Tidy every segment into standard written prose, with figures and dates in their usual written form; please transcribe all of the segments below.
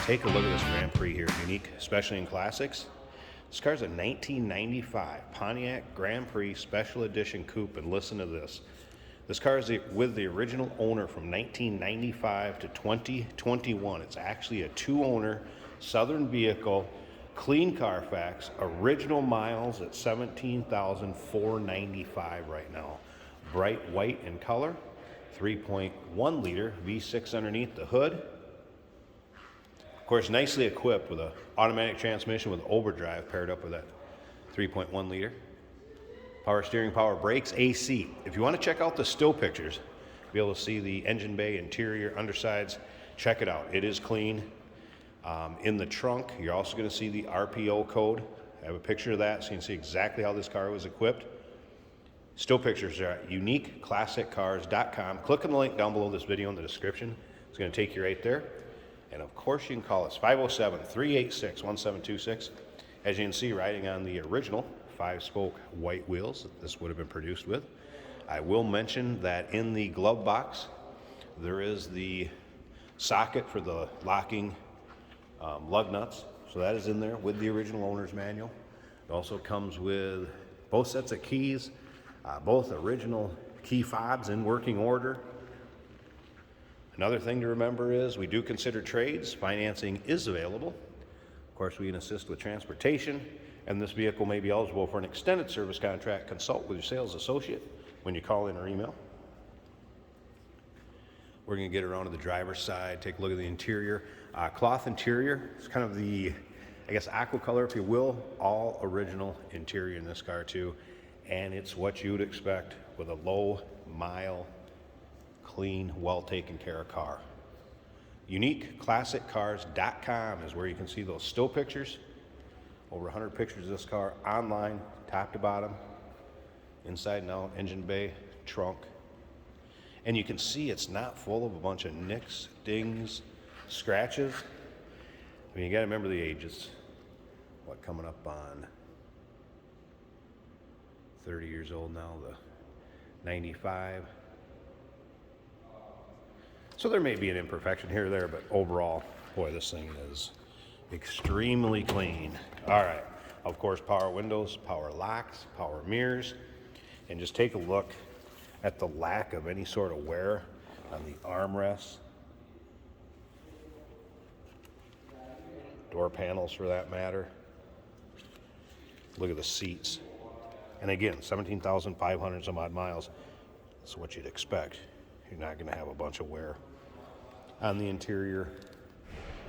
Take a look at this Grand Prix here, unique, especially in classics. This car's a 1995 Pontiac Grand Prix Special Edition Coupe, and listen to this. This car is with the original owner from 1995 to 2021. It's actually a two-owner Southern vehicle, clean Carfax, original miles at 17,495 right now. Bright white in color, 3.1 liter V6 underneath the hood. Of course, nicely equipped with an automatic transmission with overdrive paired up with that 3.1 liter. Power steering, power brakes, AC. If you want to check out the still pictures, be able to see the engine bay, interior, undersides, check it out. It is clean. In the trunk, you're also going to see the RPO code. I have a picture of that so you can see exactly how this car was equipped. Still pictures are at uniqueclassiccars.com. Click on the link down below this video in the description. It's going to take you right there. And of course, you can call us 507-386-1726. As you can see, riding on the original 5-spoke white wheels that this would have been produced with. I will mention that in the glove box, there is the socket for the locking lug nuts. So that is in there with the original owner's manual. It also comes with both sets of keys, both original key fobs in working order. Another thing to remember is we do consider trades. Financing is available. Of course, we can assist with transportation, and this vehicle may be eligible for an extended service contract. Consult with your sales associate when you call in or email. We're going to get around to the driver's side, take a look at the interior. Cloth interior. It's kind of the, I guess, aqua color, if you will. All original interior in this car too, and it's what you would expect with a low mile, clean, well taken care of car. Uniqueclassiccars.com is where you can see those still pictures. Over 100 pictures of this car online, top to bottom, inside and out, engine bay, trunk. And you can see it's not full of a bunch of nicks, dings, scratches. I mean, you got to remember the ages. What, coming up on 30 years old now, the 95. So there may be an imperfection here or there, but overall, boy, this thing is extremely clean. All right, of course, power windows, power locks, power mirrors, and just take a look at the lack of any sort of wear on the armrests, door panels for that matter. Look at the seats. And again, 17,500 some odd miles. That's what you'd expect. You're not going to have a bunch of wear on the interior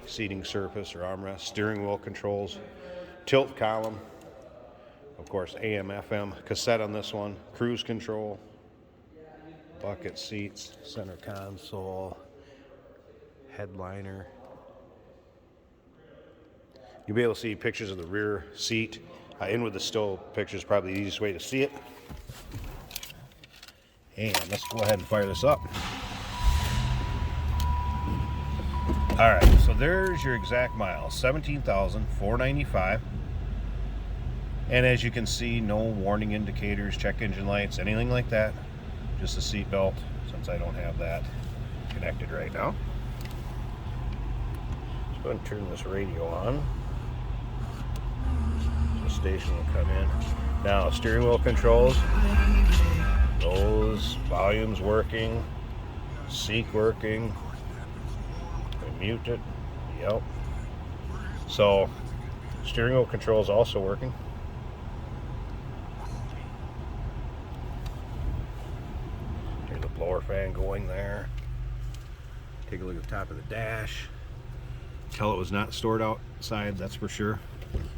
seating surface or armrest. Steering wheel controls, tilt column, of course AM FM cassette on this one, cruise control, bucket seats, center console, headliner. You'll be able to see pictures of the rear seat. In with the still pictures, probably the easiest way to see it. And let's go ahead and fire this up. All right, so there's your exact miles, 17,495. And as you can see, no warning indicators, check engine lights, anything like that. Just a seat belt, since I don't have that connected right now. Let's go ahead and turn this radio on. The station will come in. Now, steering wheel controls. Those volumes working, seek working, mute it, yep. So, steering wheel controls also working. Here's the blower fan going there. Take a look at the top of the dash. Tell it was not stored outside, that's for sure.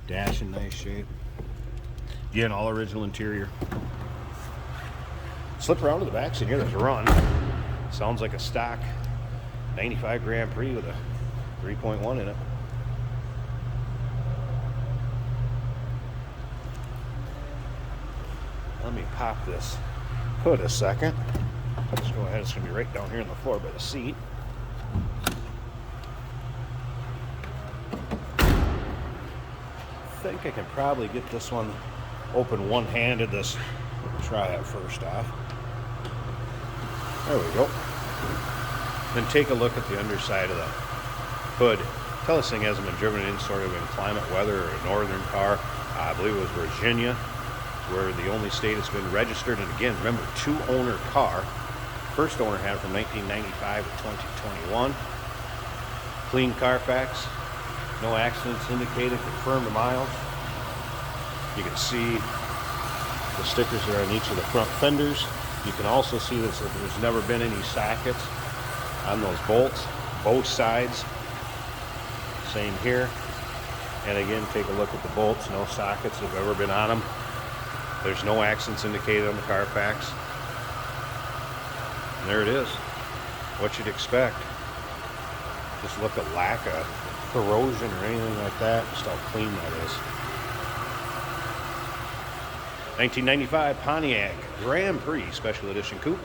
Dash in nice shape. Again, all original interior. Slip around to the back seat here, there's a run. Sounds like a stock 95 Grand Prix with a 3.1 in it. Let me pop this hood a second. Let's go ahead, it's going to be right down here on the floor by the seat. I think I can probably get this one open one-handed. This, try that first off. There we go. Then take a look at the underside of the hood. Tell this thing hasn't been driven in sort of inclement weather or a northern car. I believe it was Virginia. It's where the only state it's been registered. And again, remember, 2-owner car. First owner had it from 1995 to 2021. Clean Carfax. No accidents indicated. Confirmed miles. You can see the stickers that are on each of the front fenders. You can also see that there's never been any sockets on those bolts. Both sides. Same here. And again, take a look at the bolts. No sockets have ever been on them. There's no accidents indicated on the Carfax. And there it is. What you'd expect. Just look at lack of corrosion or anything like that. Just how clean that is. 1995 Pontiac Grand Prix Special Edition Coupe.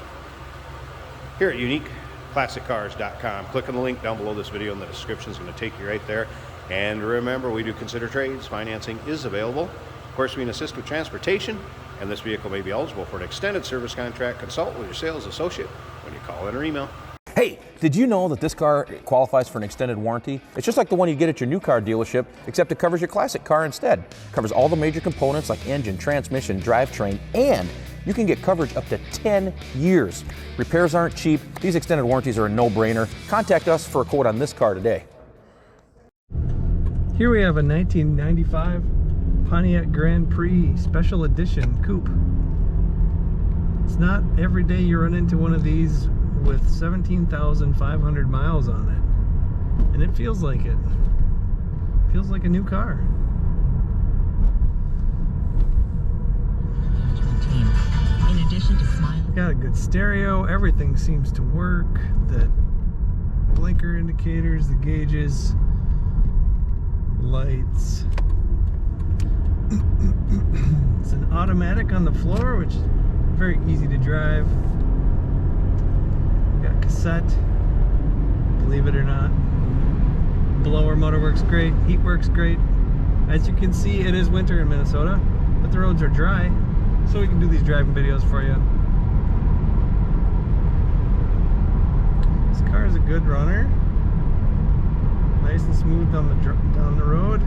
Here at UniqueClassicCars.com. Click on the link down below this video in the description. It's going to take you right there. And remember, we do consider trades. Financing is available. Of course, we can assist with transportation, and this vehicle may be eligible for an extended service contract. Consult with your sales associate when you call in or email. Hey, did you know that this car qualifies for an extended warranty? It's just like the one you get at your new car dealership, except it covers your classic car instead. It covers all the major components like engine, transmission, drivetrain, and you can get coverage up to 10 years. Repairs aren't cheap. These extended warranties are a no-brainer. Contact us for a quote on this car today. Here we have a 1995 Pontiac Grand Prix Special Edition Coupe. It's not every day you run into one of these with 17,500 miles on it. And it feels like it. Feels like a new car. In addition to smiling. Got a good stereo, everything seems to work. The blinker indicators, the gauges, lights. It's an automatic on the floor, which is very easy to drive. Got cassette, believe it or not. Blower motor works great, heat works great. As you can see, it is winter in Minnesota, but the roads are dry, so we can do these driving videos for you. This car is a good runner. Nice and smooth down the road.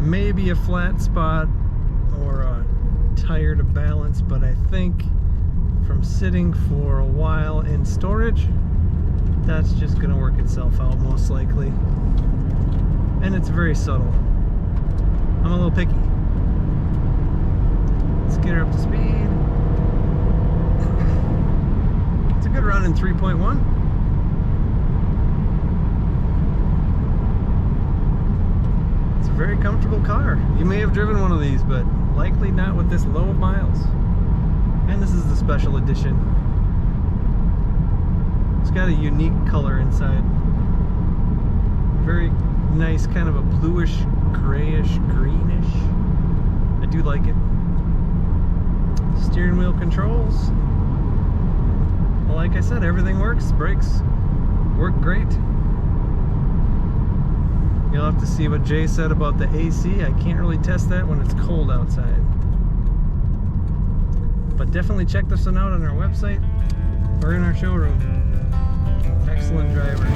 Maybe a flat spot or a tire to balance, but I think from sitting for a while in storage, that's just gonna work itself out most likely. And it's very subtle. I'm a little picky. Let's get her up to speed. It's a good run in 3.1. It's a very comfortable car. You may have driven one of these, but likely not with this low of miles. And this is the special edition. It's got a unique color inside. Very nice, kind of a bluish, grayish, greenish. I do like it. Steering wheel controls. Well, like I said, everything works. Brakes work great. You'll have to see what Jay said about the AC. I can't really test that when it's cold outside. But definitely check this one out on our website or in our showroom. Excellent driver.